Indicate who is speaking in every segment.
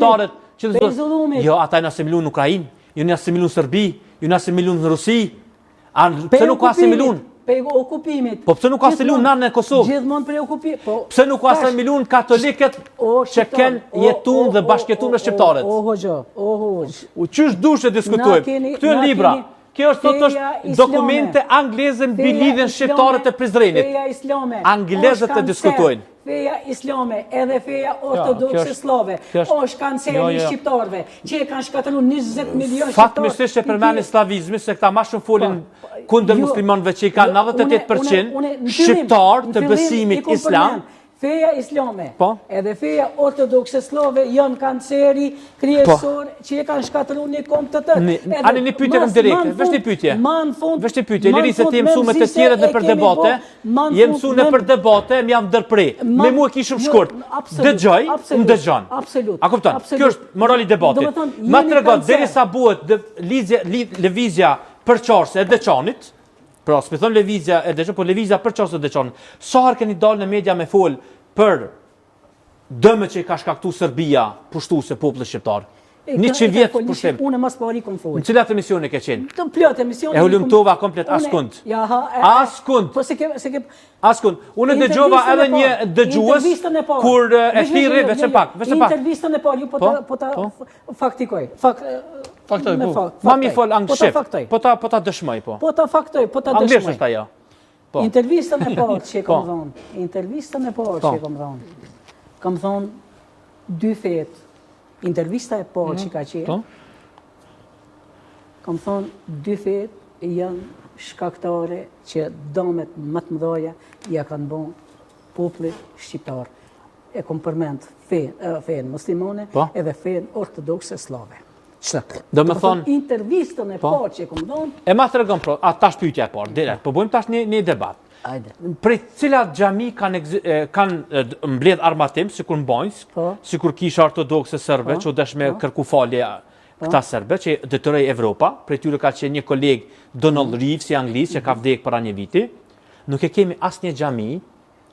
Speaker 1: shqiptarët që jo, ata janë asimiluar në Ukrainë, janë asimiluar në Serbi, janë asimiluar në Rusi. Pse nuk asimiluar?
Speaker 2: Për okupimit.
Speaker 1: Po pse nuk asimiluar nën e Kosovë?
Speaker 2: Gjithmonë për okupim.
Speaker 1: Pse nuk asimiluar katolikët që kanë jetuar dhe bashkëjetuar me shqiptarët?
Speaker 2: O hoxha.
Speaker 1: Çysh dush të diskutojmë? Këto janë libra. Kjo është dokumente angleze mbi lidhjen shqiptare të Prizrenit.
Speaker 2: Feja islame.
Speaker 1: Anglezët të diskutojnë.
Speaker 2: Feja islame, edhe feja ortodokse slave, është kanceri shqiptarëve, që e kanë shkatëruar 20 milion shqiptarë.
Speaker 1: Fatmirësisht e përmendin slavizmin, se këta më shumë folin kundër muslimanëve që i kanë 98% shqiptar të besimit islam.
Speaker 2: Feja islame, edhe feja ortodokse slave janë kanceri kryesor që e kanë shkatëruar një kom të tërë.
Speaker 1: Ani një pyetje në direkte, vesh një pyetje. Vesh një pyetje, liri se ti mësuar me të tjerët në për debate, je mësuar në për debate, më jam ndërpre. Me mua kish shumë shkurt. Dëgjoj, më dëgjon.
Speaker 2: Absolut.
Speaker 1: A kupton? Kjo është morali i debatit. Ma tregon derisa buhet lëvizja përçarse e Deçanit. Pra, s'me thon lëvizja e Deçanit, po lëvizja përçarse e Deçanit. Sa herë keni dalë në media me fol për dëmet që i ka shkaktuar Serbia pushtuese popullit shqiptar. 100 vjet pushtim.
Speaker 2: Unë mas pari kom fol.
Speaker 1: Në cilat emisione ke qenë?
Speaker 2: Të plot emisione.
Speaker 1: E hulumtova komplet askund. Askund.
Speaker 2: Po se ke
Speaker 1: askund. Unë dëgjova edhe një dëgjues kur e thirrri veç pak.
Speaker 2: Intervistën e parë, po ta faktikoj.
Speaker 1: Faktoj, po. Mami fol anglisht. Po ta dëshmoj, po.
Speaker 2: Po ta faktoj, po ta dëshmoj.
Speaker 1: Anglisht është ajo. Po.
Speaker 2: Intervistën e parë që kam dhënë. Intervistën e parë që kam dhënë. Kam thonë dy fet. Intervista e parë që ka qenë. Kam thonë dy fet janë shkaktare që dëmet më të mëdha ja kanë bën populli shqiptar. E kom përmend fen muslimane edhe fen ortodokse slave.
Speaker 1: Do me thonë...
Speaker 2: Intervistën e parë që kom dhënë...
Speaker 1: E ma të regon, tash pyetja e parë, direkt, po bëjmë tash një debat. Prej cilat xhami kanë mbledh armatim, sikur në Banjsk, sikur kisha ortodokse serbe, që desh me kërku falje këta serbe, që detyrej Evropa, prej tyre ka qenë një koleg Donald Reeves, i anglis, që ka vdek para një viti, nuk e kemi asnjë xhami,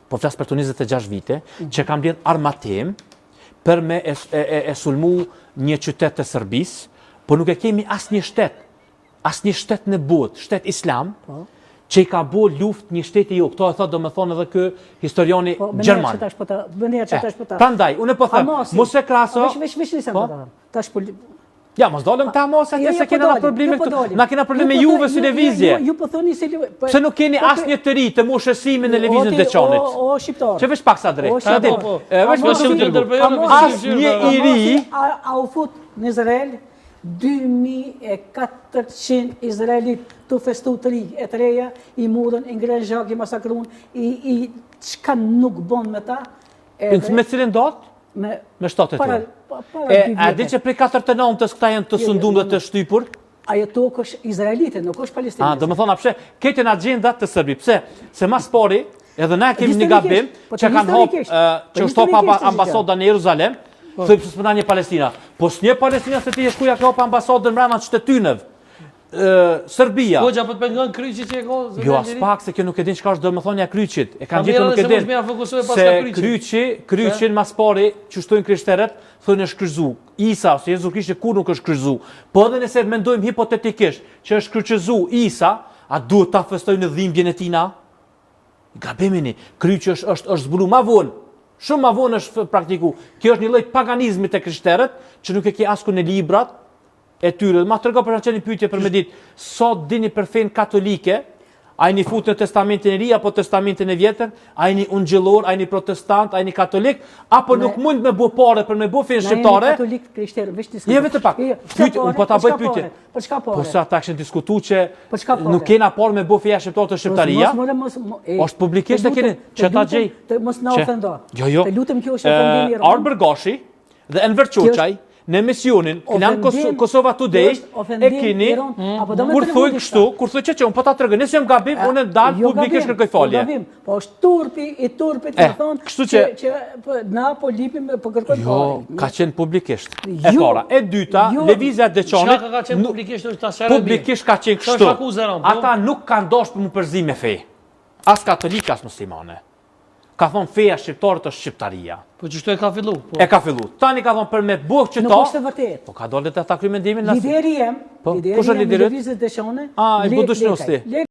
Speaker 1: po flas për 26 vite, që ka mbledh armatim për me e sulmu një qytet të Serbisë, po nuk e kemi asnjë shtet në botë, shtet islam, që i ka bo luft një shteti jo. Këto e thot do me thonë edhe kë historioni Gjerman. Prandaj, unë e po thëmë, mos e kraso... Ja, mos dolem ta mos atje se kena probleme këtu. Na kena probleme me Juve si lëvizje.
Speaker 2: Ju po thoni se
Speaker 1: pse nuk keni asnjë të ri të moshësimin në lëvizjen e Deçanit.
Speaker 2: O shqiptar.
Speaker 1: Që veç pak sa drejt. Asnjë i ri
Speaker 2: a u fut në Izrael 2400 izraelit të festu të ri, e të reja, i mudën, i ngren zhak, i masakrun, i qka nuk bon me ta.
Speaker 1: Me cilin datë? Me shtatet të. A di që prej 49-ës këta janë të sundum dhe të shtypur?
Speaker 2: Ajo tokë është izraelite, nuk është palestinese.
Speaker 1: Do me thonë, apshe, këtë në agendat të Serbi. Pse? Se mas pari, edhe na kemi një gabim, që kanë hop, që është hop ambasoda në Jeruzalem, thëjmë që s'pëna një Palestina. Po s'një Palestina se ti e shkuja ka hop ambasadën mrena të shtetynëv. Serbia.
Speaker 3: Po gjapo të pengon kryqit që e ko?
Speaker 1: Jo, as pak se kjo nuk e din çka është domethënia kryqit. E kanë gjetur nuk e din. Se kryqin mas pari që shtojnë krishterët, thonë është kryqëzu. Isa ose Jezu Krishti kur nuk është kryqëzu. Po edhe nëse mendojmë hipotetikisht që është kryqëzu Isa, a duhet ta festojnë në dhimbjen e tina? Gabimini, kryqi është zbulu ma vonë. Shumë ma vonë është praktiku. Kjo është një lloj paganizmi te krishterët që nuk e ke asku në librat e tyre. Ma të rego për që një pyetje për me ditë, sot dini për fenë katolike, a i një fut në testamentin e ri, apo testamentin e vjetër, a i një ungjillor, a i një protestant, a i një katolik, apo nuk mund me bu pare për me bu fenë shqiptare.
Speaker 2: Katolik, krishterë, veç të
Speaker 1: Je vetë pak, unë po ta bëj pyetje. Po sa ta këshën diskutu që nuk kena parë me bu feja shqiptare të shqiptaria, është publikisht e keni që ta gjej.
Speaker 2: Mos na ofendo.
Speaker 1: Jo.
Speaker 2: Të lutem kjo është ofendimi i rrugë.
Speaker 1: Arber Gashi dhe Enver Çoçaj në emisionin Klan Kosova Today e keni kur thuj kështu, kur thuj që unë po ta tregoj, nëse jam gabim, unë dal publikisht kërkoj falje.
Speaker 2: Po është turpit të thonë që na po lipim po kërkoj falje.
Speaker 1: Jo, ka qenë publikisht. E para, e dyta, lëvizja e Deçanit.
Speaker 3: Çka ka qenë publikisht është tash Serbia.
Speaker 1: Publikisht ka qenë kështu. Ata nuk kanë dashur për më përzi me fe. As katolike as muslimane. Ka thonë feja shqiptarët është shqiptaria.
Speaker 3: Po që shto e ka fillu?
Speaker 1: E ka fillu. Tani ka thonë për me buh që
Speaker 2: Nuk
Speaker 1: ta...
Speaker 2: është e vërtet.
Speaker 1: Po ka dollet e ta kry mendimin...
Speaker 2: Lideri jem,
Speaker 1: kush është lideri?
Speaker 2: Lëvizjet Deshane,
Speaker 1: I budush në usti.